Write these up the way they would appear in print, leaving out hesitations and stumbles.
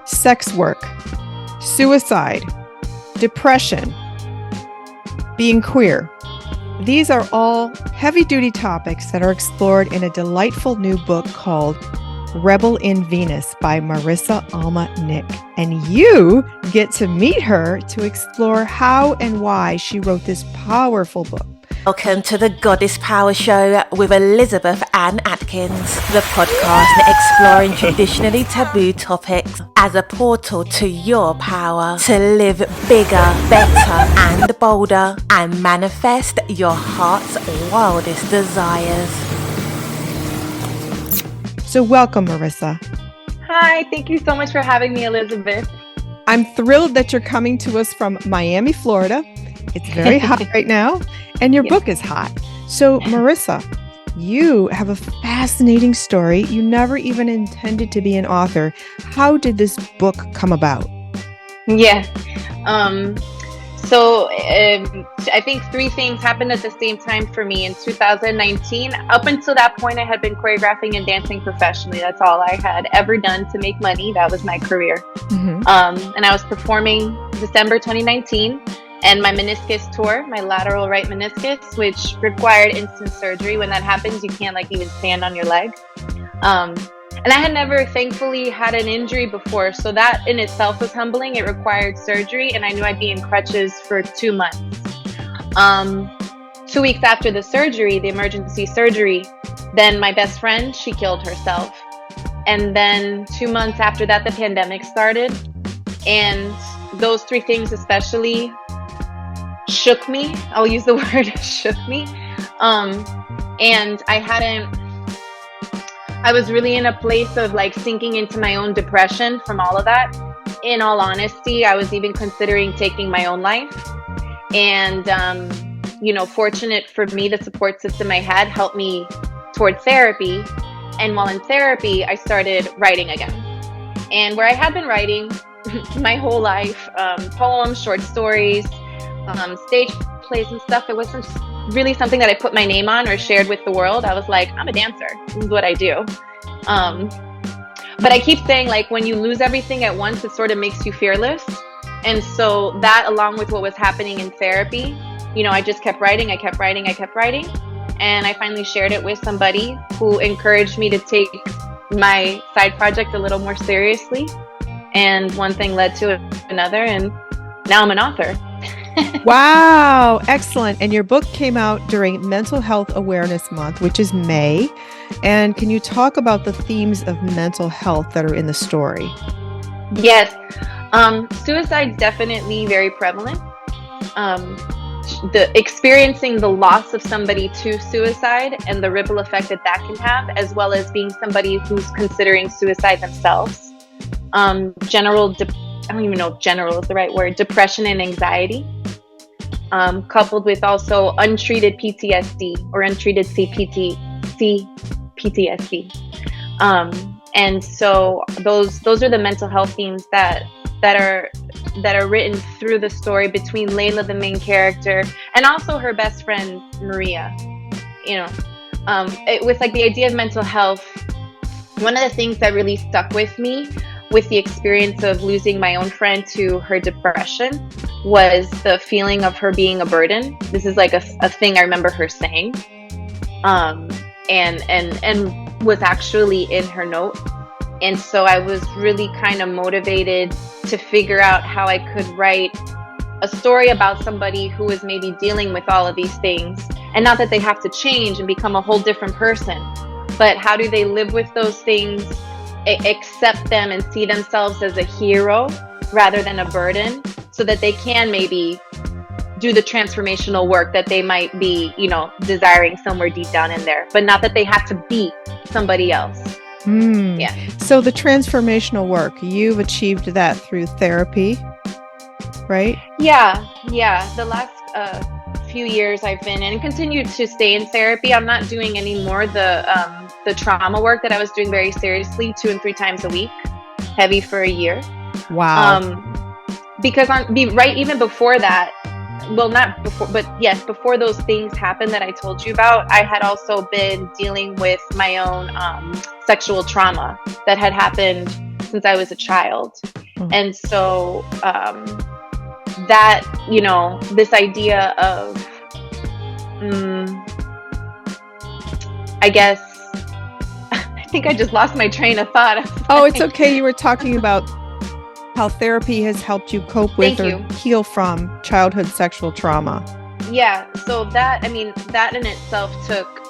sex work, suicide, depression, being queer. These are all heavy-duty topics that are explored in a delightful new book called Rebel in Venus by Marissa Alma Nick. And you get to meet her to explore how and why she wrote this powerful book. Welcome to the Goddess Power Show with Elizabeth Ann Atkins, the podcast exploring traditionally taboo topics as a portal to your power to live bigger, better, and bolder, and manifest your heart's wildest desires. So welcome, Marissa. Hi, thank you so much for having me, Elizabeth. I'm thrilled that you're coming to us from Miami, Florida. It's very hot right now, and your book is hot. So, Marissa, you have a fascinating story. You never even intended to be an author. How did this book come about? Yeah. I think three things happened at the same time for me in 2019. Up until that point, I had been choreographing and dancing professionally. That's all I had ever done to make money. That was my career. And I was performing December 2019. And my meniscus tore, my lateral right meniscus, which required instant surgery. When that happens, you can't even stand on your leg. And I had never, thankfully, had an injury before. So that in itself was humbling. It required surgery, and I knew I'd be in crutches for 2 months. 2 weeks after the surgery, the emergency surgery, then my best friend, she killed herself. And then 2 months after that, the pandemic started. And those three things especially shook me. I'll use the word shook me. And I was really in a place of sinking into my own depression from all of that. In all honesty, I was even considering taking my own life. And, fortunate for me, the support system I had helped me toward therapy. And while in therapy, I started writing again. And where I had been writing my whole life, poems, short stories, stage plays and stuff, it wasn't really something that I put my name on or shared with the world. I was like, I'm a dancer. This is what I do. But I keep saying, when you lose everything at once, it sort of makes you fearless. And so that, along with what was happening in therapy, I just kept writing. I kept writing. And I finally shared it with somebody who encouraged me to take my side project a little more seriously. And one thing led to another. And now I'm an author. Wow, excellent. And your book came out during Mental Health Awareness Month, which is May. And can you talk about the themes of mental health that are in the story? Yes. Suicide's definitely very prevalent. Experiencing the loss of somebody to suicide and the ripple effect that can have, as well as being somebody who's considering suicide themselves. I don't even know if general is the right word, depression and anxiety, coupled with also untreated PTSD or untreated PTSD. And so those are the mental health themes that are written through the story between Layla, the main character, and also her best friend, Maria. With the idea of mental health, one of the things that really stuck with me with the experience of losing my own friend to her depression was the feeling of her being a burden. This is a thing I remember her saying, and was actually in her note. And so I was really kind of motivated to figure out how I could write a story about somebody who is maybe dealing with all of these things, and not that they have to change and become a whole different person, but how do they live with those things, accept them, and see themselves as a hero rather than a burden, so that they can maybe do the transformational work that they might be, desiring somewhere deep down in there, but not that they have to be somebody else. Yeah. So the transformational work, you've achieved that through therapy, right? Yeah. The last few years I've been and continue to stay in therapy. I'm not doing any more the trauma work that I was doing very seriously 2 and 3 times a week, heavy for a year. Wow. Because even before that, well, not before, but yes, before those things happened that I told you about, I had also been dealing with my own sexual trauma that had happened since I was a child. Mm. And so that, you know, this idea of, I guess, I think I just lost my train of thought. Oh, it's okay. You were talking about how therapy has helped you cope with heal from childhood sexual trauma. Yeah. So that, I mean, that in itself took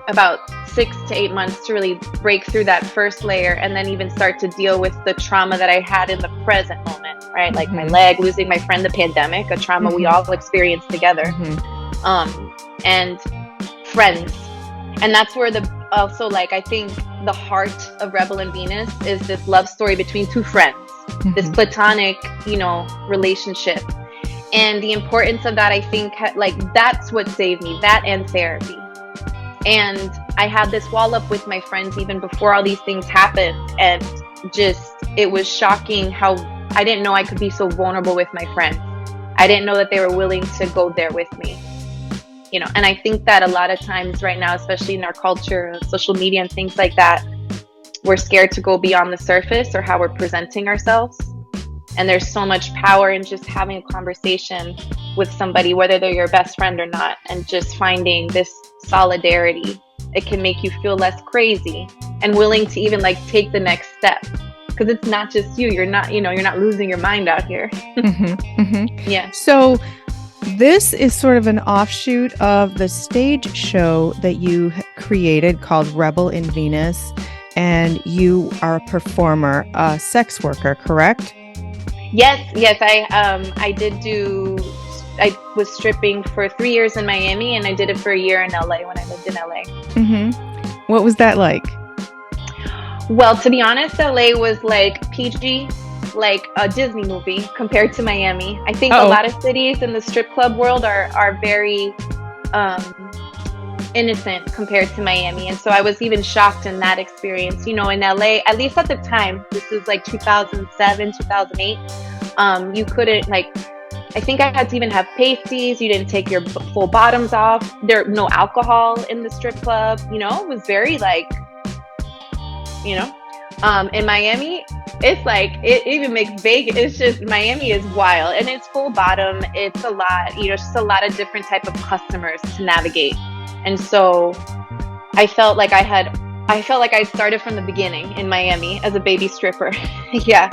about 6 to 8 months to really break through that first layer, and then even start to deal with the trauma that I had in the present moment, right? Like my leg, losing my friend, the pandemic, a trauma we all experienced together, and friends. And that's where also, like, I think the heart of Rebel and Venus is this love story between two friends, this platonic, you know, relationship. And the importance of that, I think, like, that's what saved me, that and therapy. And I had this wall up with my friends even before all these things happened. And just, it was shocking how I didn't know I could be so vulnerable with my friends. I didn't know that they were willing to go there with me. You know, and I think that a lot of times right now, especially in our culture, social media and things like that, we're scared to go beyond the surface or how we're presenting ourselves. And there's so much power in just having a conversation with somebody, whether they're your best friend or not, and just finding this solidarity. It can make you feel less crazy and willing to even, like, take the next step, because it's not just you. You're not, you know, you're not losing your mind out here. Yeah. So this is sort of an offshoot of the stage show that you created called Rebel in Venus, and you are a performer, a sex worker, correct? Yes. I was stripping for 3 years in Miami, and I did it for a year in LA when I lived in LA. What was that like? Well, to be honest, LA was like PG, like a Disney movie compared to Miami. I think a lot of cities in the strip club world are very innocent compared to Miami. And so I was even shocked in that experience. You know, in LA, at least at the time, this was like 2007, 2008, you couldn't, like, I think I had to even have pasties. You didn't take your full bottoms off. There no alcohol in the strip club. You know, it was very, like, you know, in Miami, it's like, it even makes Vegas, it's just, Miami is wild, and it's full bottom. It's a lot, you know, just a lot of different type of customers to navigate. And so I felt like I started from the beginning in Miami as a baby stripper. Yeah.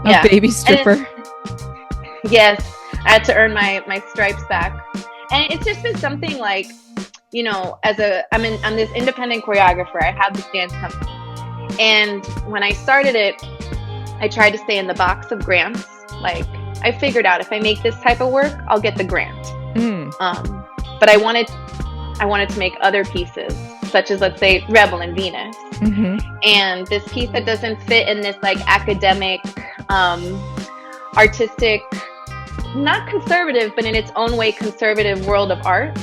A baby stripper. Yes. I had to earn my stripes back. And it's just been something, like, you know, I'm this independent choreographer. I have this dance company. And when I started it, I tried to stay in the box of grants. Like, I figured out if I make this type of work, I'll get the grant. But I wanted to make other pieces, such as, let's say, Rebel and Venus. And this piece that doesn't fit in this, like, academic, artistic, not conservative, but in its own way conservative world of art.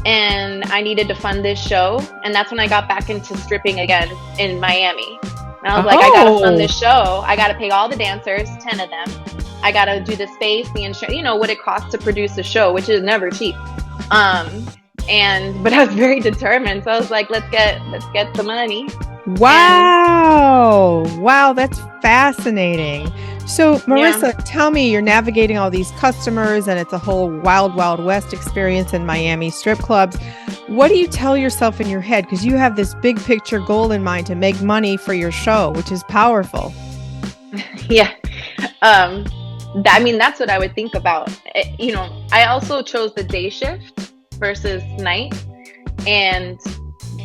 And I needed to fund this show. And that's when I got back into stripping again in Miami. And I was like, I gotta fund this show. I gotta pay all the dancers, 10 of them. I gotta do the space, the insurance, you know, what it costs to produce a show, which is never cheap. But I was very determined. So I was like, let's get the money. Wow. Wow, that's fascinating. So, Marissa, tell me, you're navigating all these customers, and it's a whole wild, wild west experience in Miami strip clubs. What do you tell yourself in your head? Because you have this big picture goal in mind to make money for your show, which is powerful. Yeah. I mean, that's what I would think about. You know, I also chose the day shift versus night. And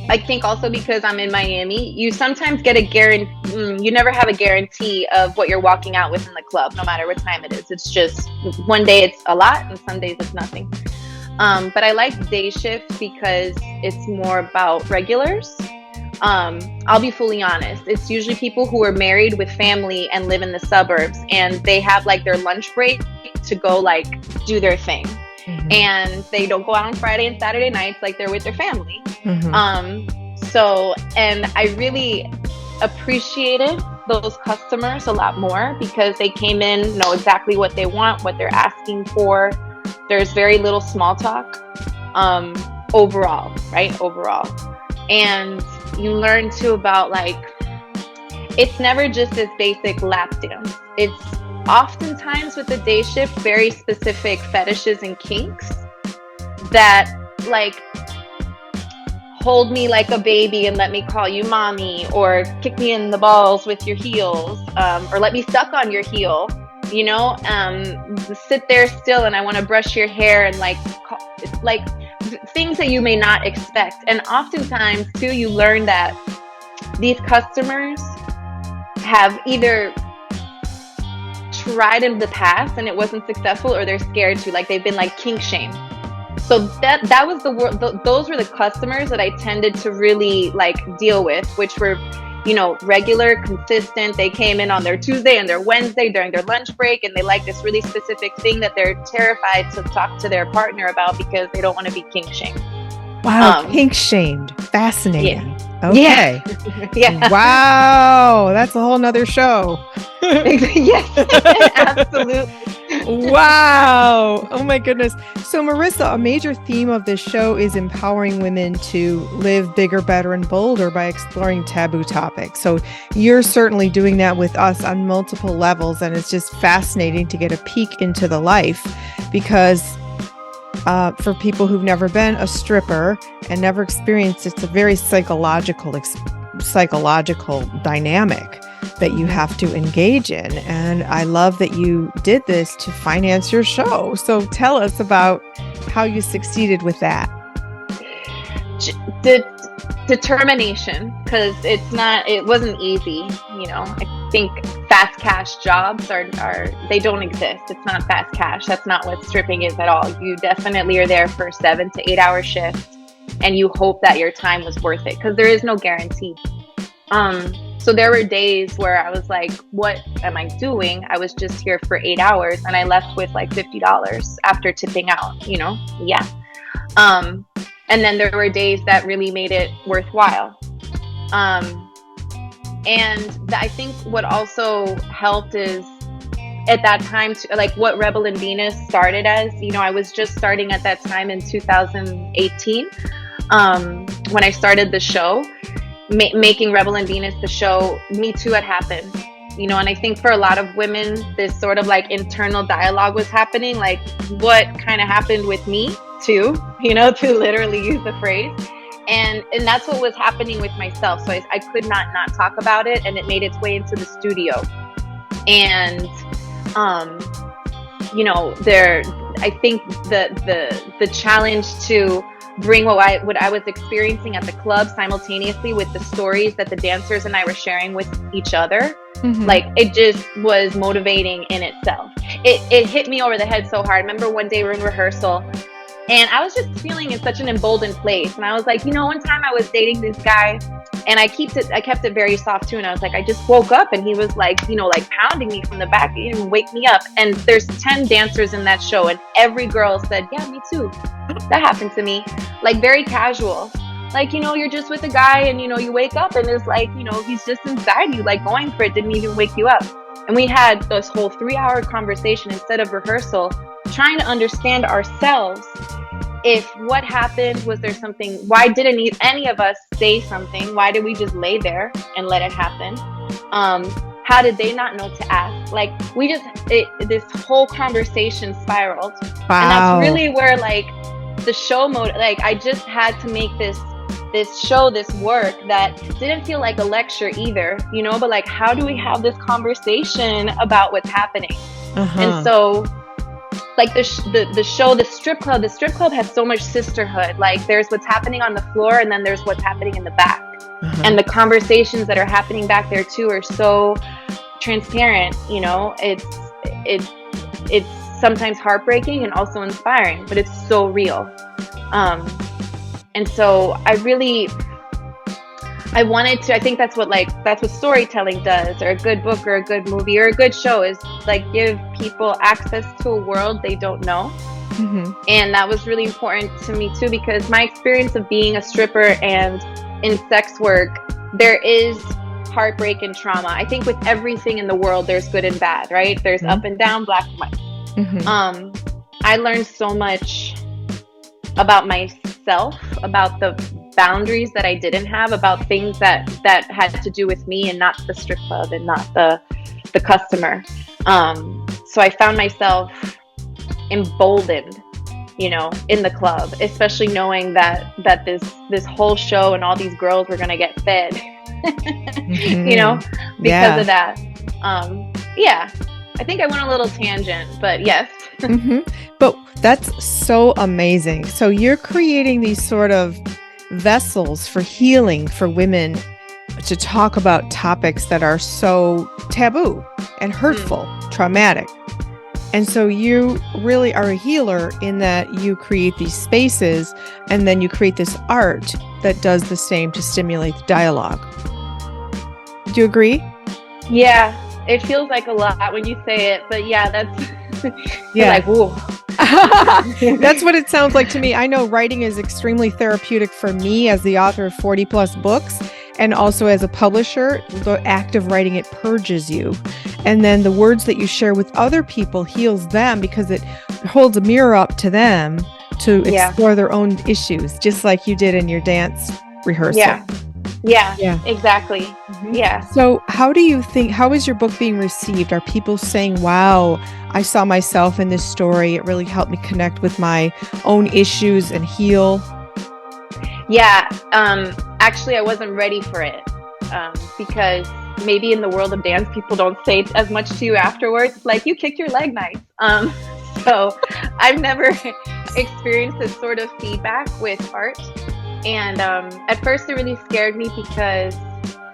I think also because I'm in Miami, you sometimes get you never have a guarantee of what you're walking out with in the club, no matter what time it is. It's just one day it's a lot and some days it's nothing. But I like day shift because it's more about regulars. I'll be fully honest. It's usually people who are married with family and live in the suburbs, and they have, like, their lunch break to go, like, do their thing. And they don't go out on Friday and Saturday nights, like, they're with their family. And I really appreciated those customers a lot more because they came in, know exactly what they want, what they're asking for. There's very little small talk, overall, right? Overall. And you learn too about, like, it's never just this basic lap dance. It's oftentimes with the day shift, very specific fetishes and kinks that like hold me like a baby and let me call you mommy, or kick me in the balls with your heels, or let me suck on your heel, you know, sit there still and I want to brush your hair, and like things that you may not expect. And oftentimes too, you learn that these customers have either tried in the past and it wasn't successful, or they're scared to, like they've been like kink shamed. So that was the word. Those were the customers that I tended to really like deal with, which were, you know, regular, consistent. They came in on their Tuesday and their Wednesday during their lunch break, and they like this really specific thing that they're terrified to talk to their partner about because they don't want to be kink shamed. Wow, kink shamed. Fascinating. Yeah. Okay. Yeah. Wow, that's a whole nother show. Yes, absolutely. Wow. Oh my goodness. So Marissa, a major theme of this show is empowering women to live bigger, better, and bolder by exploring taboo topics. So you're certainly doing that with us on multiple levels. And it's just fascinating to get a peek into the life, because for people who've never been a stripper and never experienced, it's a very psychological dynamic that you have to engage in. And I love that you did this to finance your show. So tell us about how you succeeded with that. Determination, because it wasn't easy. You know, I think fast cash jobs they don't exist. It's not fast cash. That's not what stripping is at all. You definitely are there for 7 to 8 hour shifts, and you hope that your time was worth it, because there is no guarantee. So there were days where I was like, what am I doing? I was just here for 8 hours and I left with like $50 after tipping out, you know? Yeah. And then there were days that really made it worthwhile. And I think what also helped is at that time, like what Rebel and Venus started as, you know, I was just starting at that time in 2018, when I started the show. Making Rebel and Venus the show, Me Too had happened, you know, and I think for a lot of women, this sort of like internal dialogue was happening, like what kind of happened with me too, you know, to literally use the phrase. And that's what was happening with myself. So I could not talk about it, and it made its way into the studio. And, you know, I think the challenge to bring what I was experiencing at the club simultaneously with the stories that the dancers and I were sharing with each other. Mm-hmm. Like it just was motivating in itself. It hit me over the head so hard. I remember one day we were in rehearsal and I was just feeling in such an emboldened place. And I was like, you know, one time I was dating this guy and I kept it very soft too. And I was like, I just woke up and he was like, you know, like pounding me from the back, he didn't wake me up. And there's 10 dancers in that show and every girl said, yeah, me too. That happened to me. Like very casual. Like, you know, you're just with a guy and, you know, you wake up and it's like, you know, he's just inside you, like going for it, didn't even wake you up. And we had this whole 3-hour conversation instead of rehearsal, trying to understand ourselves. If what happened, was there something, why didn't any of us say something? Why did we just lay there and let it happen? How did they not know to ask? Like this whole conversation spiraled. Wow. And that's really where like the show mode, like I just had to make this show, this work that didn't feel like a lecture either, you know, but like, how do we have this conversation about what's happening? Uh-huh. And so like the show, the strip club has so much sisterhood. Like there's what's happening on the floor and then there's what's happening in the back. Uh-huh. And the conversations that are happening back there too are so transparent, you know, it's sometimes heartbreaking and also inspiring, but it's so real. And so I think that's what storytelling does, or a good book or a good movie or a good show, is like give people access to a world they don't know. Mm-hmm. And that was really important to me too, because my experience of being a stripper and in sex work, there is heartbreak and trauma. I think with everything in the world, there's good and bad, right? There's mm-hmm. up and down, black and white. Mm-hmm. I learned so much about myself, about the boundaries that I didn't have about things that had to do with me and not the strip club and not the customer. So I found myself emboldened, you know, in the club, especially knowing that this whole show and all these girls were gonna get fed, Mm-hmm. you know, because Yeah. of that. Yeah, I think I went a little tangent, but yes. Mm-hmm. But that's so amazing. So you're creating these sort of vessels for healing for women to talk about topics that are so taboo and hurtful, traumatic. And so you really are a healer in that you create these spaces and then you create this art that does the same to stimulate the dialogue. Do you agree? Yeah, it feels like a lot when you say it, but yeah, that's Yeah. you're like, whoa. That's what it sounds like to me. I know writing is extremely therapeutic for me as the author of 40 plus books. And also as a publisher, the act of writing it purges you. And then the words that you share with other people heals them because it holds a mirror up to them to explore their own issues, just like you did in your dance rehearsal. Yeah, exactly. Mm-hmm. Yeah. So how is your book being received? Are people saying, wow, I saw myself in this story. It really helped me connect with my own issues and heal? Yeah, actually, I wasn't ready for it because maybe in the world of dance, people don't say as much to you afterwards. It's like, you kicked your leg nice. So I've never experienced this sort of feedback with art. And at first, it really scared me because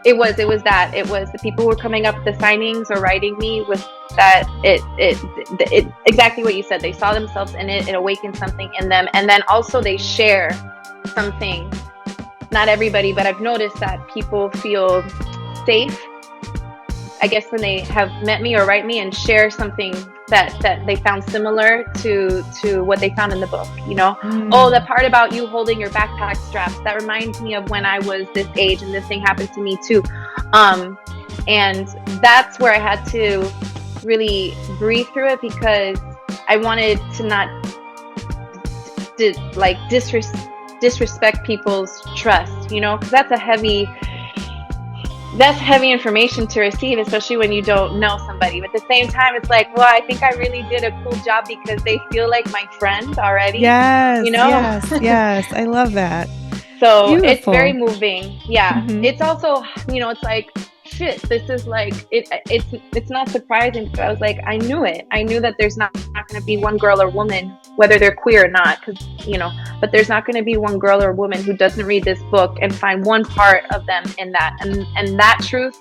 it was the people who were coming up with the signings or writing me with that it exactly what you said. They saw themselves in it. It awakened something in them, and then also they share some things. Not everybody, but I've noticed that people feel safe, I guess, when they have met me or write me and share something that they found similar to what they found in the book, you know? Oh, the part about you holding your backpack straps, that reminds me of when I was this age and this thing happened to me too. And that's where I had to really breathe through it because I wanted to not disrespect people's trust, you know, because that's heavy information to receive, especially when you don't know somebody. But at the same time, it's like, well, I think I really did a cool job because they feel like my friend already. Yes, you know? yes. I love that. So Beautiful. It's very moving. Yeah. Mm-hmm. It's also, you know, it's like, shit, this is like, it's not surprising. But I was like, I knew it. I knew that there's not going to be one girl or woman, whether they're queer or not, because, you know, but there's not going to be one girl or woman who doesn't read this book and find one part of them in that. And that truth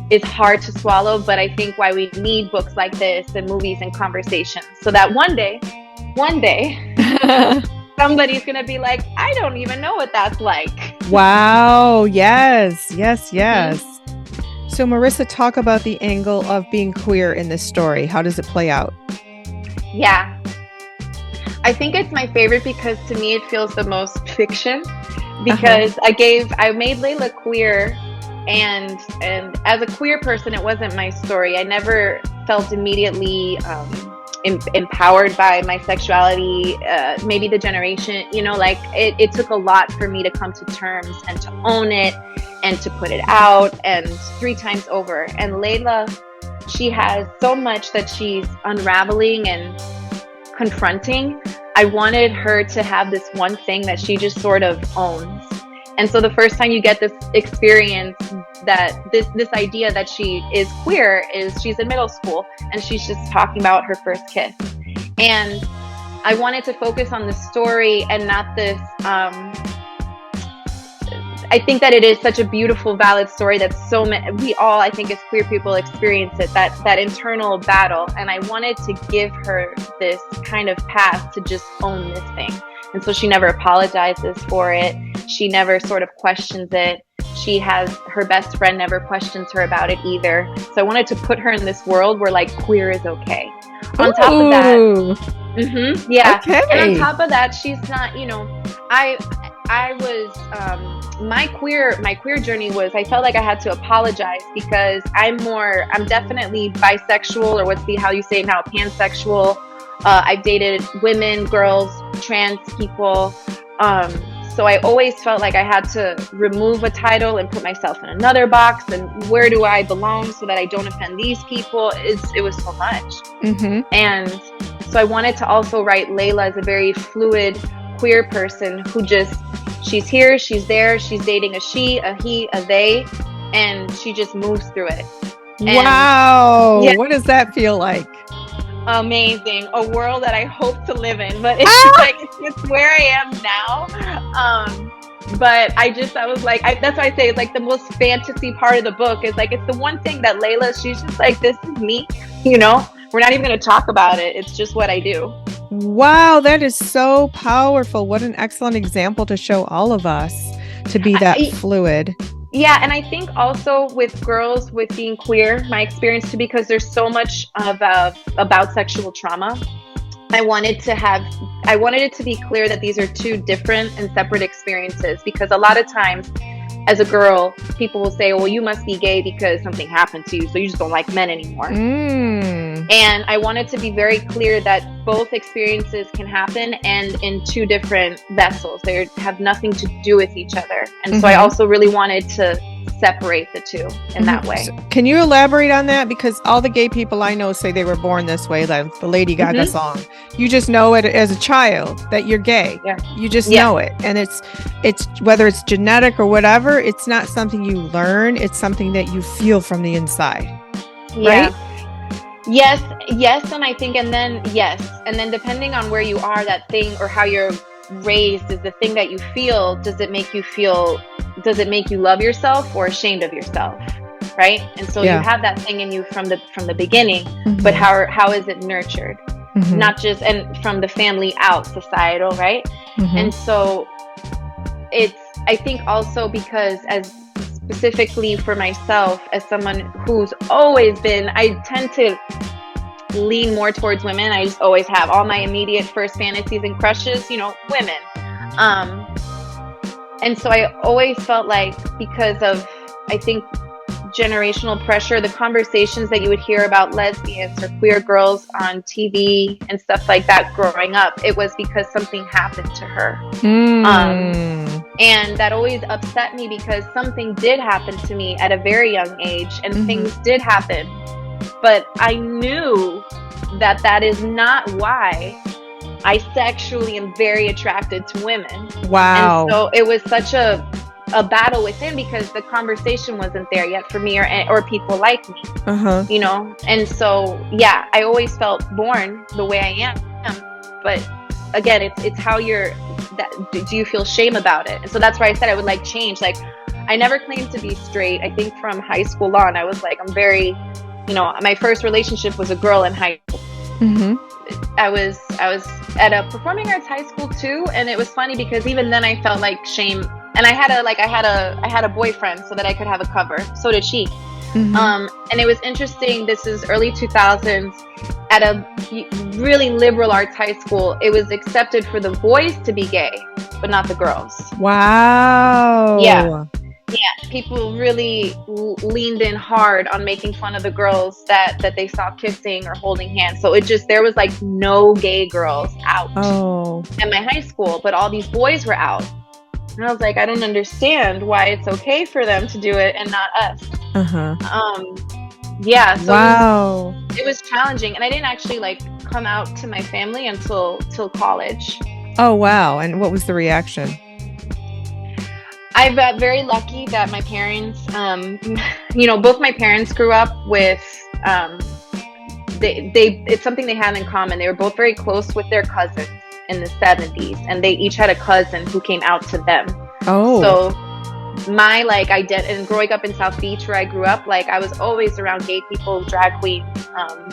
is hard to swallow, but I think why we need books like this and movies and conversations, so that one day, somebody's going to be like, I don't even know what that's like. Wow. Yes. So Marissa, talk about the angle of being queer in this story. How does it play out? Yeah. I think it's my favorite because to me it feels the most fiction because I made Layla queer and as a queer person, it wasn't my story. I never felt immediately empowered by my sexuality, maybe the generation, you know, like it took a lot for me to come to terms and to own it and to put it out, and 3 times over. And Layla, she has so much that she's unraveling and confronting. I wanted her to have this one thing that she just sort of owns. And so the first time you get this experience, that this idea that she is queer, is she's in middle school and she's just talking about her first kiss. And I wanted to focus on the story and not this, I think that it is such a beautiful, valid story that we all, I think as queer people, experience it, that internal battle. And I wanted to give her this kind of path to just own this thing. And so she never apologizes for it. She never sort of questions it. Her best friend never questions her about it either. So I wanted to put her in this world where like queer is okay. On top of that, yeah. Okay. And on top of that, she's not, you know, I was, my queer journey was, I felt like I had to apologize because I'm definitely bisexual, or how you say it now, pansexual. I've dated women, girls, trans people. so I always felt like I had to remove a title and put myself in another box, and where do I belong so that I don't offend these people? It was so much. And so I wanted to also write Layla as a very fluid queer person who just, she's here, she's there, she's dating a she, a he, a they, and she just moves through it. And wow. Yeah. What does that feel like? Amazing. A world that I hope to live in, but it's like, it's where I am now. But I was like, that's why I say it's like the most fantasy part of the book is like, it's the one thing that Layla, she's just like, this is me, you know, we're not even going to talk about it. It's just what I do. Wow. That is so powerful. What an excellent example to show all of us to be that fluid. Yeah, and I think also with girls, with being queer, my experience too, because there's so much about sexual trauma, I wanted it to be clear that these are two different and separate experiences, because a lot of times as a girl, people will say, well, you must be gay because something happened to you, so you just don't like men anymore. And I wanted to be very clear that both experiences can happen, and in two different vessels. They have nothing to do with each other. And so I also really wanted to separate the two in that way. So can you elaborate on that? Because all the gay people I know say they were born this way, like the Lady Gaga song. You just know it as a child that you're gay. Yeah. You just know it. And it's whether it's genetic or whatever, it's not something you learn. It's something that you feel from the inside. Right? Yes. And I think, and then depending on where you are, that thing or how you're raised is the thing that you feel. Does it make you love yourself or ashamed of yourself? Right. And so you have that thing in you from the beginning, but how is it nurtured? Not just, and from the family out, societal, right? And so I think also because as specifically for myself, as someone who's always been, I tend to lean more towards women. I just always have all my immediate first fantasies and crushes, women. And so I always felt like, because of, I think, generational pressure, the conversations that you would hear about lesbians or queer girls on TV and stuff like that growing up, it was because something happened to her. And that always upset me, because something did happen to me at a very young age, and things did happen. But I knew that is not why I sexually am very attracted to women. Wow. And so it was such a battle within, because the conversation wasn't there yet for me or people like me, And so, I always felt born the way I am. But again, it's how do you feel shame about it? And so that's why I said I would like change. Like, I never claimed to be straight. I think from high school on, I was like, I'm very, my first relationship was a girl in high school. I was at a performing arts high school too, and it was funny because even then I felt like shame, and I had a boyfriend so that I could have a cover. So did she. And it was interesting. This is early 2000s at a really liberal arts high school. It was accepted for the boys to be gay, but not the girls. Wow. Yeah. People really leaned in hard on making fun of the girls that they saw kissing or holding hands. So there was like no gay girls out at my high school, but all these boys were out. And I was like, I don't understand why it's okay for them to do it and not us. So wow. It was challenging, and I didn't actually come out to my family until college. Oh wow. And what was the reaction? I'm very lucky that my parents, both my parents grew up with, it's something they had in common. They were both very close with their cousins in the 70s, and they each had a cousin who came out to them. So my identity, and growing up in South Beach where I grew up, I was always around gay people, drag queens,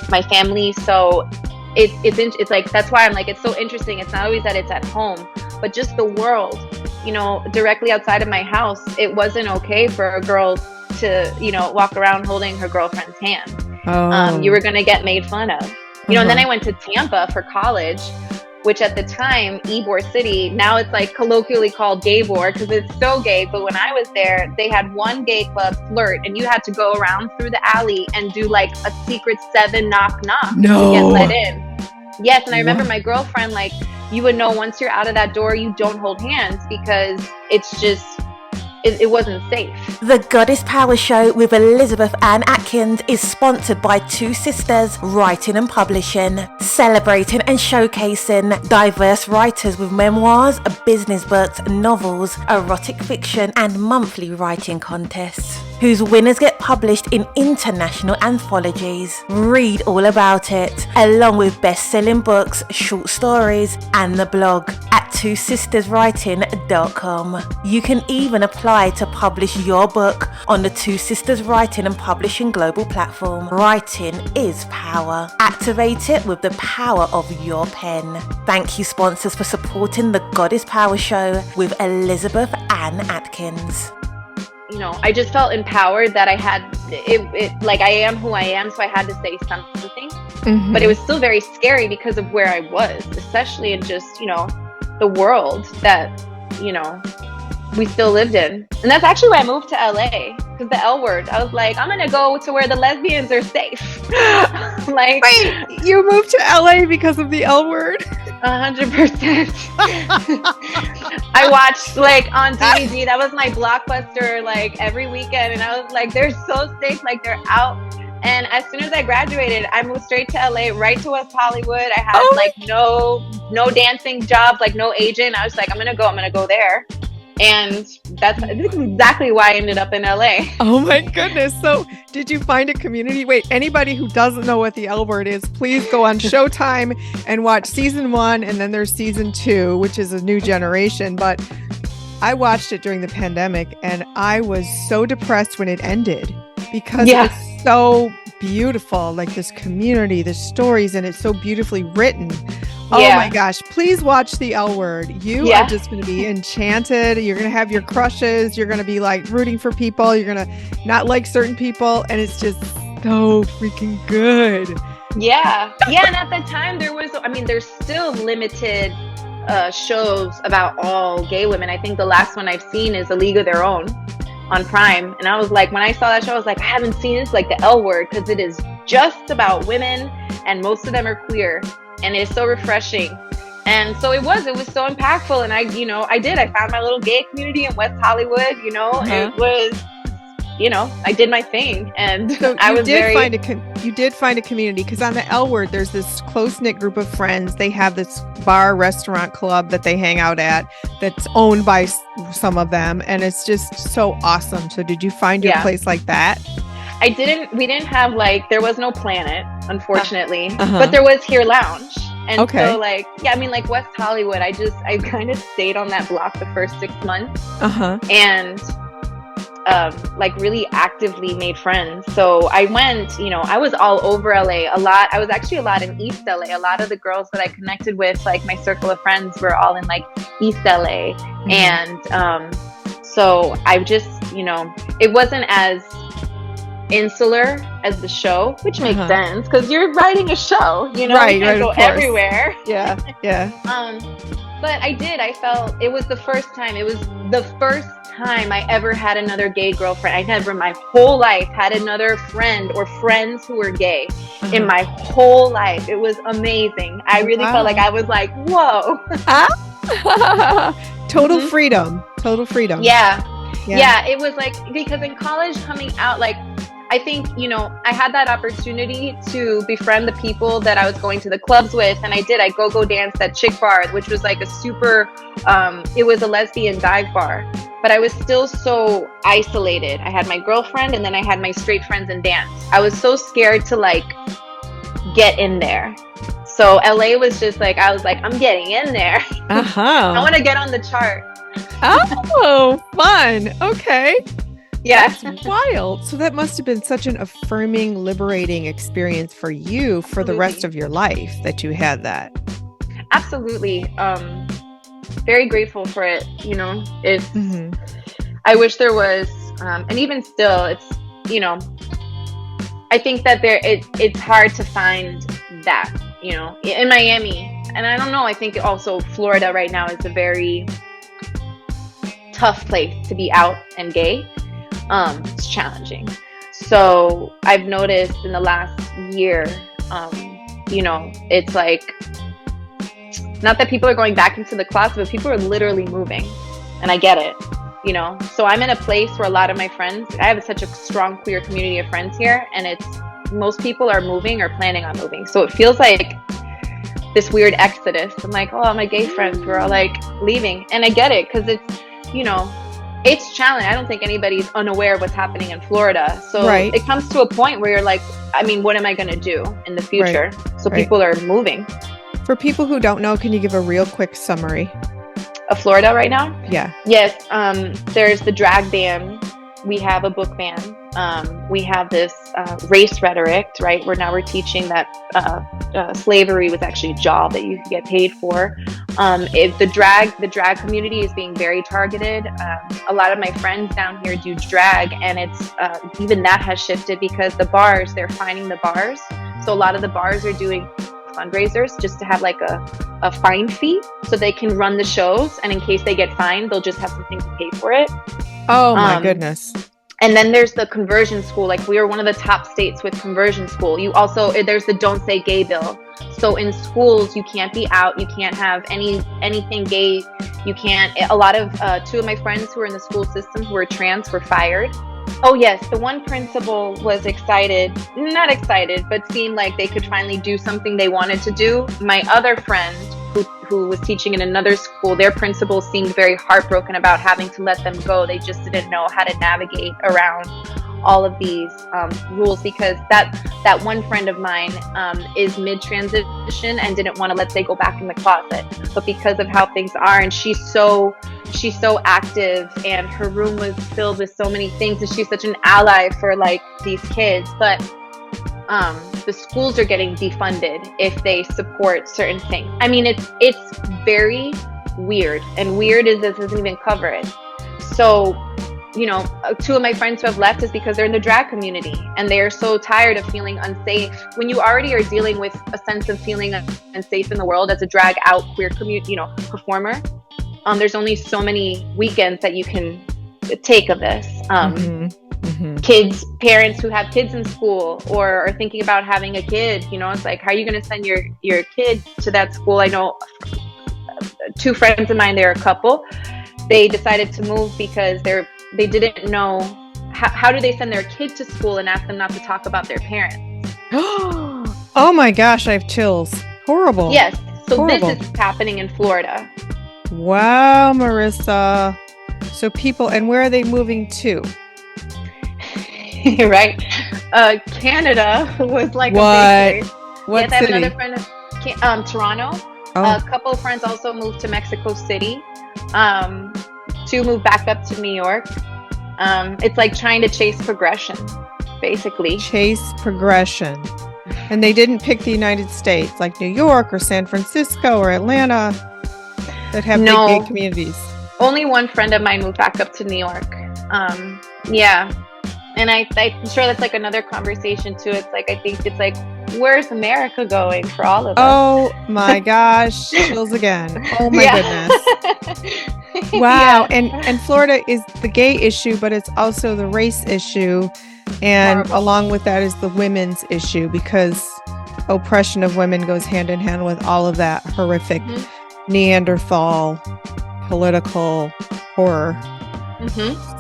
my family. So it's like, that's why I'm like, it's so interesting. It's not always that it's at home, but just the world, directly outside of my house, it wasn't okay for a girl to, walk around holding her girlfriend's hand. You were going to get made fun of, and then I went to Tampa for college, which at the time, Ybor City, now it's colloquially called Gaybor because it's so gay. But when I was there, they had one gay club, Flirt, and you had to go around through the alley and do a secret 7 knock to get let in. Yes, and I remember my girlfriend you would know once you're out of that door, you don't hold hands because it's just, it wasn't safe. The Goddess Power Show with Elizabeth Ann Atkins is sponsored by Two Sisters Writing and Publishing, celebrating and showcasing diverse writers with memoirs, business books, novels, erotic fiction, and monthly writing contests, whose winners get published in international anthologies. Read all about it, along with best-selling books, short stories, and the blog at twosisterswriting.com. You can even apply to publish your book on the Two Sisters Writing and Publishing global platform. Writing is power. Activate it with the power of your pen. Thank you, sponsors, for supporting the Goddess Power Show with Elizabeth Ann Atkins. You know, I just felt empowered that I had it like I am who I am, so I had to say something. Mhm. But it was still very scary because of where I was, especially in just, you know, the world that, you know, we still lived in. And that's actually why I moved to LA, because the L word. I was like, I'm gonna go to where the lesbians are safe. Like, Wait, you moved to LA because of the L word? 100%. I watched like on DVD. That was my blockbuster like every weekend, and I was like, they're so safe, like they're out. And as soon as I graduated, I moved straight to LA, right to West Hollywood. I had like no dancing jobs, like no agent. I was like, I'm gonna go there. And that's exactly why I ended up in LA. Oh my goodness. So did you find a community? Wait, anybody who doesn't know what the L word is, please go on Showtime and watch season 1. And then there's season 2, which is a new generation. But I watched it during the pandemic and I was so depressed when it ended because it was so beautiful. Like this community, the stories, and it's so beautifully written. Oh my gosh, please watch the L word. You are just going to be enchanted. You're going to have your crushes. You're going to be like rooting for people. You're going to not like certain people. And it's just so freaking good. Yeah. Yeah. And at the time there was, I mean, there's still limited shows about all gay women. I think the last one I've seen is A League of Their Own on Prime. And I was like, when I saw that show, I was like, I haven't seen this, like the L word, because it is just about women and most of them are queer. And it's so refreshing. And so it was so impactful. And I found my little gay community in West Hollywood, you know, it was, you know, I did my thing. And so you did find a community, because on the L word, there's this close-knit group of friends. They have this bar, restaurant, club that they hang out at that's owned by some of them. And it's just so awesome. So did you find your place like that? we didn't have like, there was no Planet, unfortunately, but there was Here Lounge. And so like, yeah, I mean like West Hollywood, I kind of stayed on that block the first 6 months and like really actively made friends. So I went, you know, I was all over LA a lot. I was actually a lot in East LA. A lot of the girls that I connected with, like my circle of friends, were all in like East LA. And so I just, you know, it wasn't as insular as the show, which makes sense because you're writing a show, you know, you can't go everywhere. But I felt it was the first time I ever had another gay girlfriend. I never in my whole life had another friend or friends who were gay in my whole life. It was amazing. I really felt like I was like, whoa. Total freedom. Yeah, it was like, because in college coming out, like, I think, you know, I had that opportunity to befriend the people that I was going to the clubs with. And I go danced at Chick Bar, which was like a super, it was a lesbian dive bar. But I was still so isolated. I had my girlfriend and then I had my straight friends in dance. I was so scared to like get in there. So LA was just like, I was like, I'm getting in there. I want to get on the chart. Oh, fun. Okay. Yeah. That's wild. So that must have been such an affirming, liberating experience for you for the rest of your life that you had that. Absolutely. Very grateful for it. You know, it's, I wish there was, and even still, it's, you know, I think that it's hard to find that, you know, in Miami. And I don't know, I think also Florida right now is a very tough place to be out and gay. It's challenging. So I've noticed in the last year, you know, it's like Not that people are going back into the closet, but people are literally moving. And I get it, you know? So I'm in a place where a lot of my friends, I have such a strong queer community of friends here, and most people are moving or planning on moving. So it feels like this weird exodus. I'm like, oh, my gay friends were all like leaving. And I get it, because it's, you know, it's challenging. I don't think anybody's unaware of what's happening in Florida. So it comes to a point where you're like, I mean, what am I going to do in the future? So people are moving. For people who don't know, can you give a real quick summary of Florida right now? Yeah. Yes. There's the drag ban. We have a book ban. We have this race rhetoric, right? Where now we're teaching that slavery was actually a job that you could get paid for. If the drag community is being very targeted. A lot of my friends down here do drag, and it's even that has shifted because the bars, they're fining the bars. So a lot of the bars are doing fundraisers just to have like a fine fee so they can run the shows, and in case they get fined, they'll just have something to pay for it. Oh my goodness. And then there's the conversion school. Like, we are one of the top states with conversion school. There's the Don't Say Gay bill. So in schools, you can't be out. You can't have anything gay. You can't. A lot of two of my friends who are in the school system who are trans were fired. Oh yes, the one principal was not excited, but seemed like they could finally do something they wanted to do. My other friend who was teaching in another school, their principal seemed very heartbroken about having to let them go. They just didn't know how to navigate around all of these rules, because that one friend of mine is mid-transition and didn't want to, let's say, go back in the closet. But because of how things are, and she's so active, and her room was filled with so many things, and she's such an ally for like these kids. But the schools are getting defunded if they support certain things. I mean, it's very weird, and weird is this doesn't even cover it. So, you know, two of my friends who have left is because they're in the drag community, and they're so tired of feeling unsafe. When you already are dealing with a sense of feeling unsafe in the world as a drag out queer community, you know, performer, there's only so many weekends that you can take of this. Kids, parents who have kids in school or are thinking about having a kid, you know, it's like, how are you going to send your kid to that school? I know two friends of mine, they're a couple. They decided to move because they didn't know how do they send their kid to school and ask them not to talk about their parents. Oh my gosh, I have chills. Horrible. Yes. So Horrible. This is happening in Florida. Wow, Marissa. So people, and where are they moving to? Right. Canada was like what? A big place. What yes, I city? have another friend, Toronto. Oh. A couple of friends also moved to Mexico City. Two moved back up to New York. It's like trying to chase progression, basically. Chase progression. And they didn't pick the United States, like New York or San Francisco or Atlanta, that have big gay communities. Only one friend of mine moved back up to New York. Yeah. And I'm sure that's like another conversation too. It's like, I think it's like, where's America going for all of us? Oh my gosh. Chills again. Oh my goodness. Wow. Yeah. And Florida is the gay issue, but it's also the race issue. And horrible. Along with that is the women's issue, because oppression of women goes hand in hand with all of that horrific Neanderthal political horror.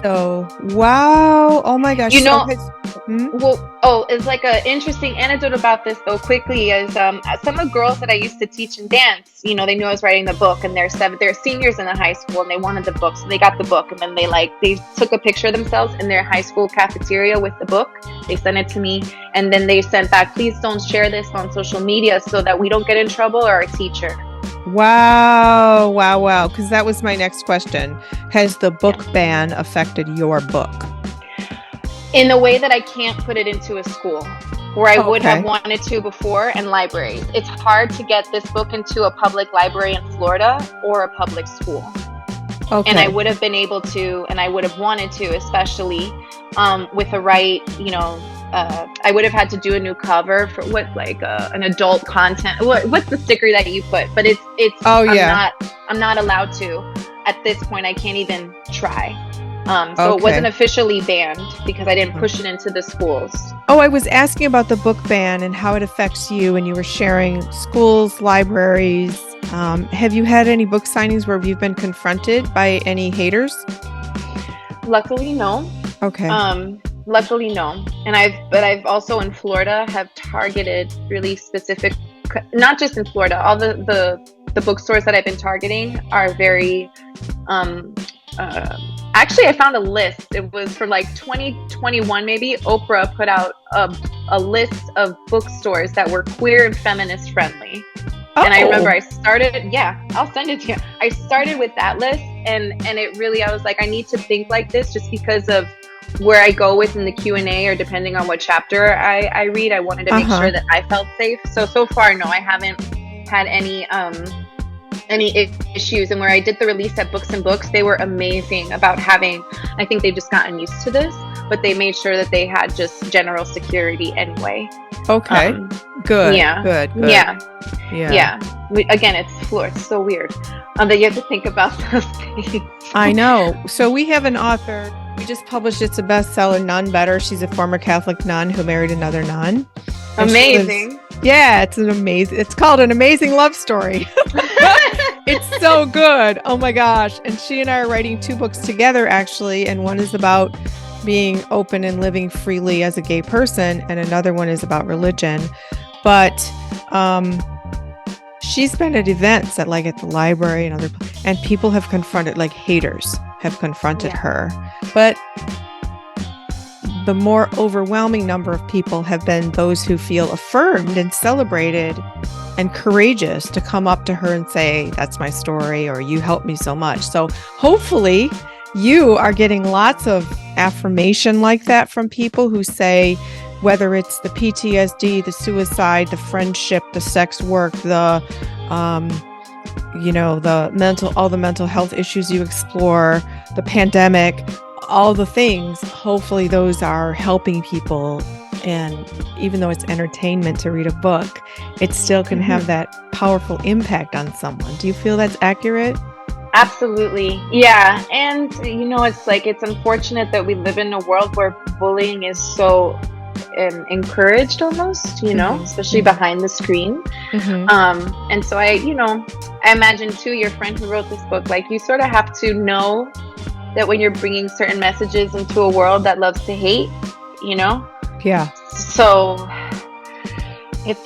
So, wow. Oh my gosh. You know, it's like an interesting anecdote about this though, quickly, is some of the girls that I used to teach in dance, you know, they knew I was writing the book, and they're seniors in the high school, and they wanted the book. So they got the book, and then they took a picture of themselves in their high school cafeteria with the book. They sent it to me, and then they sent back, please don't share this on social media so that we don't get in trouble, or our teacher. Wow. Because that was my next question. Has the book ban affected your book? In the way that I can't put it into a school, where I would have wanted to before, and libraries. It's hard to get this book into a public library in Florida or a public school. Okay. And I would have been able to, and I would have wanted to, especially with the right, you know, I would have had to do a new cover for an adult content. What's the sticker that you put? But it's. I'm not allowed to. At this point, I can't even try. So it wasn't officially banned because I didn't push it into the schools. Oh, I was asking about the book ban and how it affects you, and you were sharing schools, libraries, Have you had any book signings where you've been confronted by any haters? Luckily, no. Okay. Luckily, no. And I've also in Florida have targeted really specific, not just in Florida, all the bookstores that I've been targeting are very, actually I found a list. It was for like 2021, maybe. Oprah put out a list of bookstores that were queer and feminist friendly. And I remember I started, I'll send it to you. I started with that list and it really, I was like, I need to think like this just because of where I go with in the Q&A or depending on what chapter I read. I wanted to make sure that I felt safe. So far, no, I haven't had any issues. And where I did the release at Books and Books, they were amazing about having, I think they've just gotten used to this, but they made sure that they had just general security anyway. Okay. Good. Yeah. Good. Yeah. Again, it's Florida. It's so weird that you have to think about those things. I know. So we have an author. We just published. It's a bestseller. None Better. She's a former Catholic nun who married another nun. Amazing. It's called An Amazing Love Story. It's so good. Oh my gosh. And she and I are writing 2 books together, actually. And one is about being open and living freely as a gay person. And another one is about religion. But she's been at events at the library and people have confronted, haters have confronted her. But the more overwhelming number of people have been those who feel affirmed and celebrated and courageous to come up to her and say, that's my story, or you helped me so much. So hopefully you are getting lots of affirmation like that from people who say, whether it's the PTSD, the suicide, the friendship, the sex work, the all the mental health issues you explore, the pandemic, all the things, hopefully those are helping people. And even though it's entertainment to read a book, it still can have that powerful impact on someone. Do you feel that's accurate? Absolutely. Yeah. And, it's unfortunate that we live in a world where bullying is so encouraged almost, especially behind the screen. And so I imagine too, your friend who wrote this book, you sort of have to know that when you're bringing certain messages into a world that loves to hate, Yeah. So it's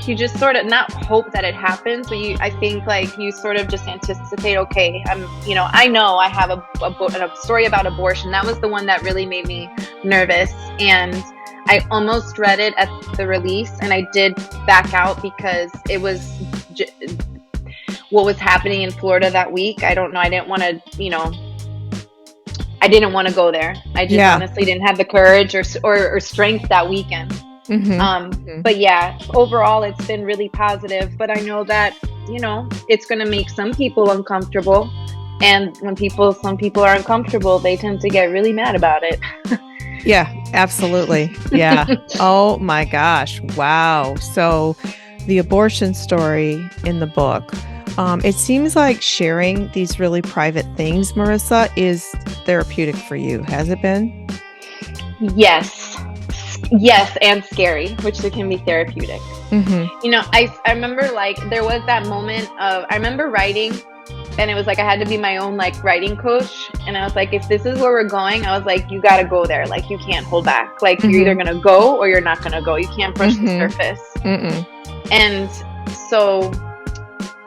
you just sort of not hope that it happens, but I think you sort of just anticipate, okay, I know I have a story about abortion. That was the one that really made me nervous. And I almost read it at the release and I did back out because it was what was happening in Florida that week. I don't know. I didn't want to, I didn't want to go there. I just honestly didn't have the courage or strength that weekend. But yeah, overall, it's been really positive. But I know that, it's going to make some people uncomfortable. And when some people are uncomfortable, they tend to get really mad about it. Yeah, absolutely. Yeah. Oh my gosh. Wow. So the abortion story in the book, it seems like sharing these really private things, Marissa, is therapeutic for you. Has it been? Yes, and scary, which it can be therapeutic. I remember there was that moment of, I remember writing and it was I had to be my own writing coach. And I was if this is where we're going, I was you got to go there. You can't hold back. You're either going to go or you're not going to go. You can't brush the surface. And so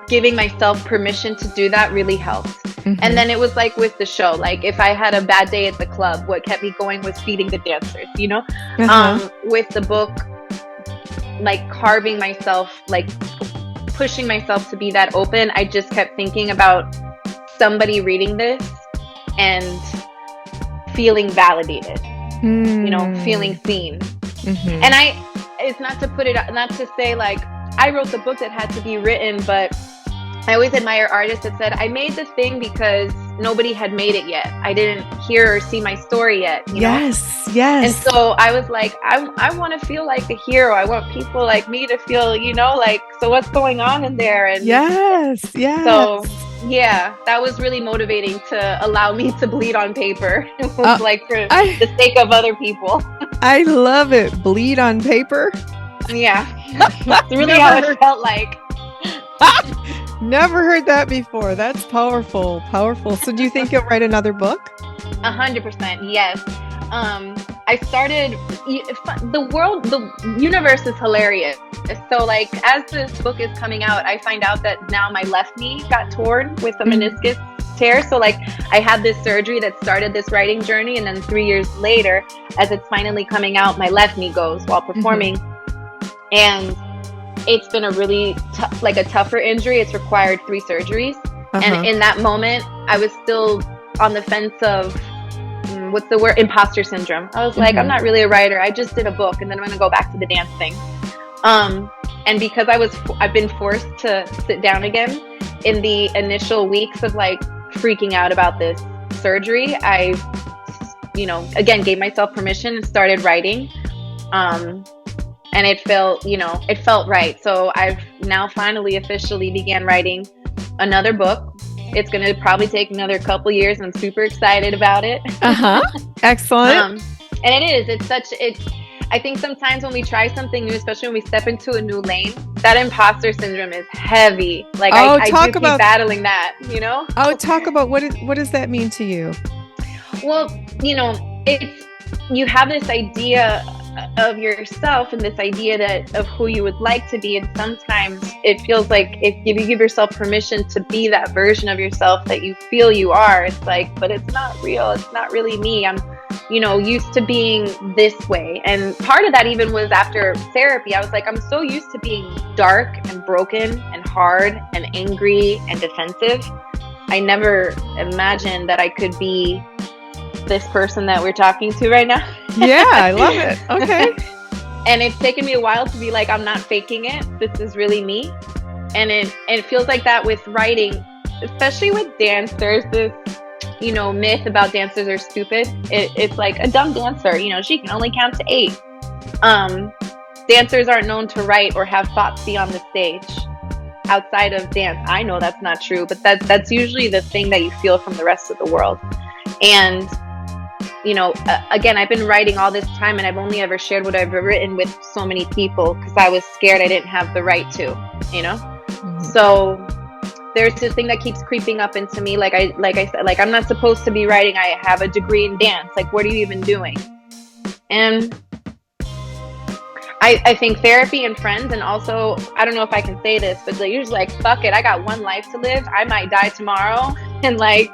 giving myself permission to do that really helped. And then it was with the show, if I had a bad day at the club, what kept me going was feeding the dancers, with the book, carving myself, pushing myself to be that open. I just kept thinking about somebody reading this and feeling validated, feeling seen. And it's not to say I wrote the book that had to be written, but I always admire artists that said, I made this thing because nobody had made it yet. I didn't hear or see my story yet. Yes. And so I was I want to feel like a hero. I want people like me to feel, so what's going on in there? And yes. So yeah, that was really motivating to allow me to bleed on paper. It was for the sake of other people. I love it. Bleed on paper. Yeah. It's really how it felt like. Never heard that before. That's powerful. Powerful. So do you think you'll write another book? 100%, yes. I started, the universe is hilarious. So like, as this book is coming out, I find out that now my left knee got torn with a meniscus tear. So like, I had this surgery that started this writing journey, and then 3 years later, as it's finally coming out, my left knee goes while performing. And it's been a really a tougher injury. It's required 3 surgeries. And in that moment, I was still on the fence of, what's the word? Imposter syndrome. I was like, I'm not really a writer. I just did a book, and then I'm going to go back to the dance thing. And because I've been forced to sit down again in the initial weeks of like freaking out about this surgery, I, again, gave myself permission and started writing. And it felt right. So I've now finally officially began writing another book. It's going to probably take another couple years. I'm super excited about it. Excellent. And it is. I think sometimes when we try something new, especially when we step into a new lane, that imposter syndrome is heavy. Like I do keep battling that, Oh, talk about what does that mean to you? Well, you have this idea of yourself and this idea of who you would like to be, and sometimes it feels like if you give yourself permission to be that version of yourself that you feel you are, it's like, but it's not real, it's not really me. I'm used to being this way. And part of that even was after therapy. I was like, I'm so used to being dark and broken and hard and angry and defensive. I never imagined that I could be this person that we're talking to right now. Yeah, I love it. Okay. And it's taken me a while to be like, I'm not faking it. This is really me. And it feels like that with writing, especially with dance. There's this, myth about dancers are stupid. It's like a dumb dancer, she can only count to 8. Dancers aren't known to write or have thoughts beyond the stage outside of dance. I know that's not true, but that's usually the thing that you feel from the rest of the world. And again, I've been writing all this time, and I've only ever shared what I've written with so many people because I was scared I didn't have the right to, So there's this thing that keeps creeping up into me. Like I said, like, I'm not supposed to be writing. I have a degree in dance. Like, what are you even doing? And I think therapy and friends, and also, I don't know if I can say this, but you're just like, fuck it. I got one life to live. I might die tomorrow. And like,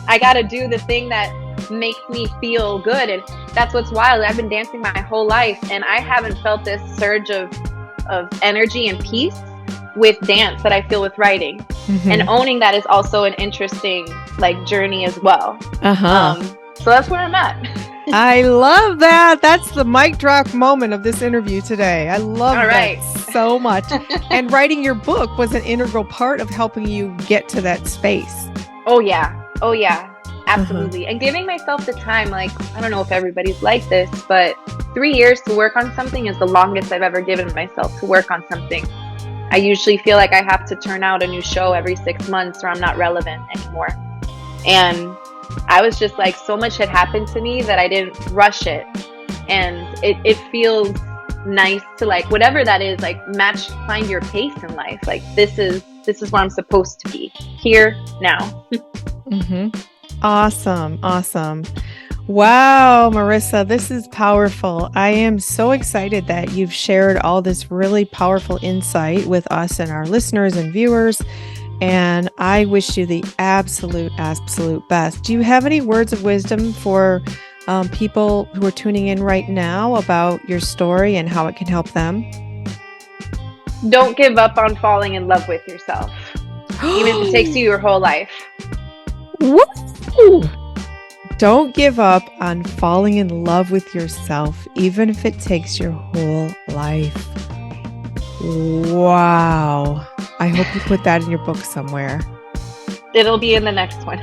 I got to do the thing that makes me feel good. And that's what's wild. I've been dancing my whole life, and I haven't felt this surge of energy and peace with dance that I feel with writing. And owning that is also an interesting journey as well. So that's where I'm at. I love that. That's the mic drop moment of this interview today. I love that so much. And writing your book was an integral part of helping you get to that space. Oh yeah. Absolutely. And giving myself the time, I don't know if everybody's like this, but 3 years to work on something is the longest I've ever given myself to work on something. I usually feel like I have to turn out a new show every 6 months or I'm not relevant anymore. And I was just like, so much had happened to me that I didn't rush it. And it feels nice to whatever that is, find your pace in life. This is where I'm supposed to be, here, now. Awesome. Wow, Marissa, this is powerful. I am so excited that you've shared all this really powerful insight with us and our listeners and viewers. And I wish you the absolute best. Do you have any words of wisdom for people who are tuning in right now about your story and how it can help them? Don't give up on falling in love with yourself, even if it takes you your whole life. Woo! Don't give up on falling in love with yourself, even if it takes your whole life. Wow. I hope you put that in your book somewhere. It'll be in the next one.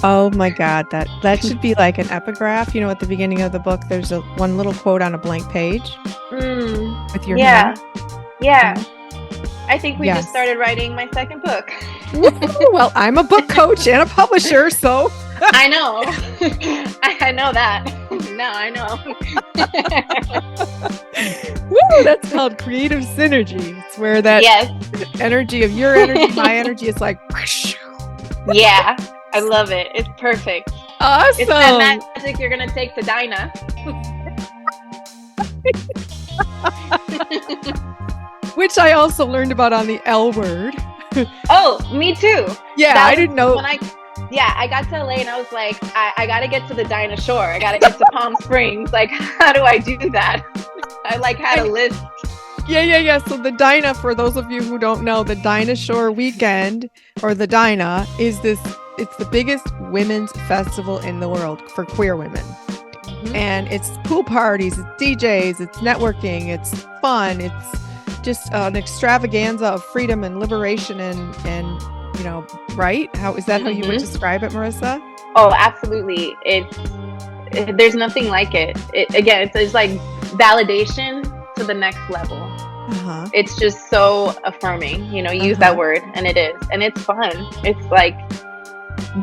Oh my God. That should be like an epigraph. At the beginning of the book, there's one little quote on a blank page with your hand. Yeah. I think we just started writing my second book. Well, I'm a book coach and a publisher, so. I know. I know that. No, I know. That's called creative synergy. It's where that energy of your energy, my energy, is like, whoosh. Yeah, I love it. It's perfect. Awesome. It's that magic you're going to take to Dinah. Which I also learned about on the L word. Oh, me too. Yeah, I didn't know. I got to LA and I was like, I got to get to the Dinah Shore. I got to get to Palm Springs. Like, how do I do that? I had a list. Yeah. So the Dinah, for those of you who don't know, the Dinah Shore Weekend, or the Dinah, it's the biggest women's festival in the world for queer women. Mm-hmm. And it's pool parties, it's DJs, it's networking, it's fun, it's just an extravaganza of freedom and liberation and right? How is that how you would describe it, Marissa? Oh, absolutely. There's nothing like it. It's like validation to the next level. Uh-huh. It's just so affirming, use that word, and it is. And it's fun. It's like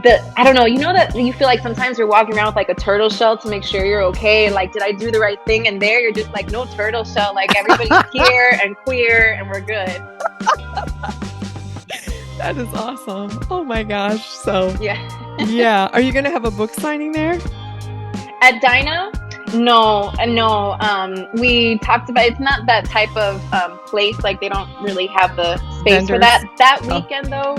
I don't know, that you feel like sometimes you're walking around with like a turtle shell to make sure you're okay. Like, did I do the right thing? And there you're just like, no turtle shell. Like, everybody's here and queer and we're good. That is awesome. Oh my gosh. So yeah. Are you going to have a book signing there? At Dinah? No. We talked about, it's not that type of place. Like, they don't really have the space for that. That weekend, though,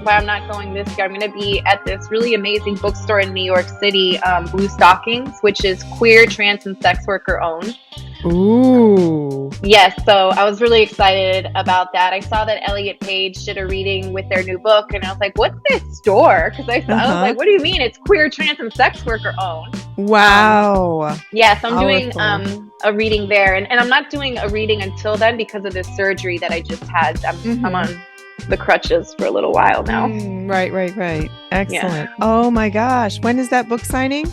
why I'm not going this year, I'm going to be at this really amazing bookstore in New York City, Blue Stockings, which is queer, trans, and sex worker owned. Ooh. Yes, so I was really excited about that. I saw that Elliot Page did a reading with their new book, and I was like, what's this store? Because I was like, what do you mean? It's queer, trans, and sex worker owned. Wow. Yes, I'm doing a reading there. And I'm not doing a reading until then because of this surgery that I just had. I'm on the crutches for a little while now. Right. Excellent. Yeah. Oh my gosh. When is that book signing?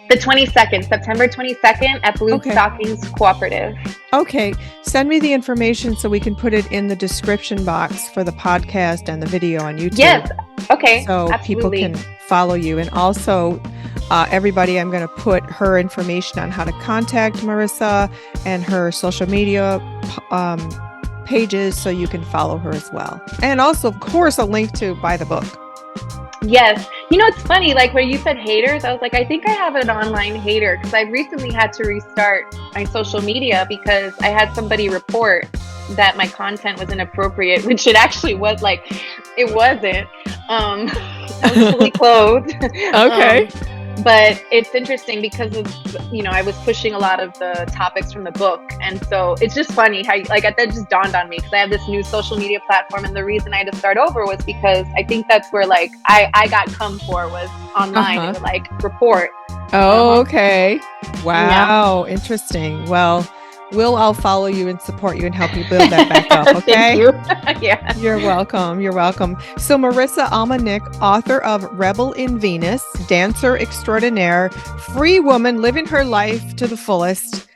The 22nd, September 22nd at Blue Stockings Cooperative. Okay. Send me the information so we can put it in the description box for the podcast and the video on YouTube. Yes. Okay. So absolutely. People can follow you. And also, everybody, I'm going to put her information on how to contact Marissa and her social media pages so you can follow her as well. And also, of course, a link to buy the book. Yes. It's funny, like where you said haters, I was like, I think I have an online hater because I recently had to restart my social media because I had somebody report that my content was inappropriate, which it actually was. Like, it wasn't. I was fully clothed. Okay. But it's interesting because of, I was pushing a lot of the topics from the book. And so it's just funny how, that just dawned on me because I have this new social media platform. And the reason I had to start over was because I think that's where, I got come for was online and, report. Oh, okay. Wow. Yeah. Interesting. Well, I'll follow you and support you and help you build that back up, okay? Thank you. Yeah. You're welcome. So Marissa Alma Nick, author of Rebel in Venus, dancer extraordinaire, free woman living her life to the fullest,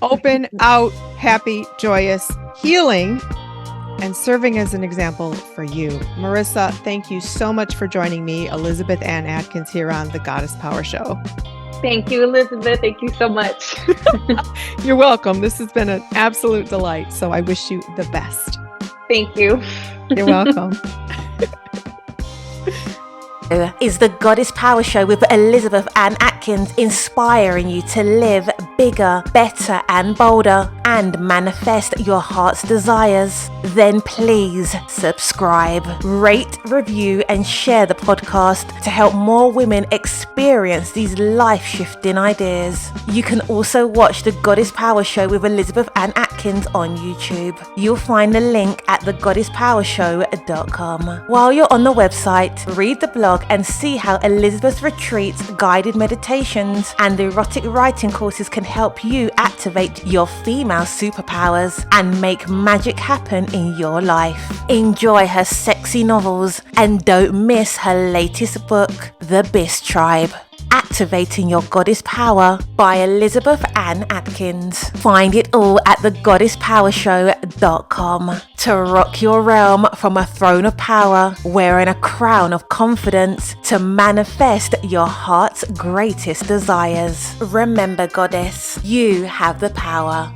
open, out, happy, joyous, healing, and serving as an example for you. Marissa, thank you so much for joining me, Elizabeth Ann Atkins, here on the Goddess Power Show. Thank you, Elizabeth. Thank you so much. You're welcome. This has been an absolute delight. So I wish you the best. Thank you. You're welcome. Is the Goddess Power Show with Elizabeth Ann Atkins, inspiring you to live bigger, better and bolder and manifest your heart's desires? Then please subscribe, rate, review and share the podcast to help more women experience these life-shifting ideas. You can also watch the Goddess Power Show with Elizabeth Ann Atkins on YouTube. You'll find the link at thegoddesspowershow.com. While you're on the website, read the blog and see how Elizabeth's retreats, guided meditations, and erotic writing courses can help you activate your female superpowers and make magic happen in your life. Enjoy her sexy novels and don't miss her latest book, The Biss Tribe. Activating Your Goddess Power by Elizabeth Ann Atkins. Find it all at thegoddesspowershow.com to rock your realm from a throne of power, wearing a crown of confidence to manifest your heart's greatest desires. Remember, Goddess, you have the power.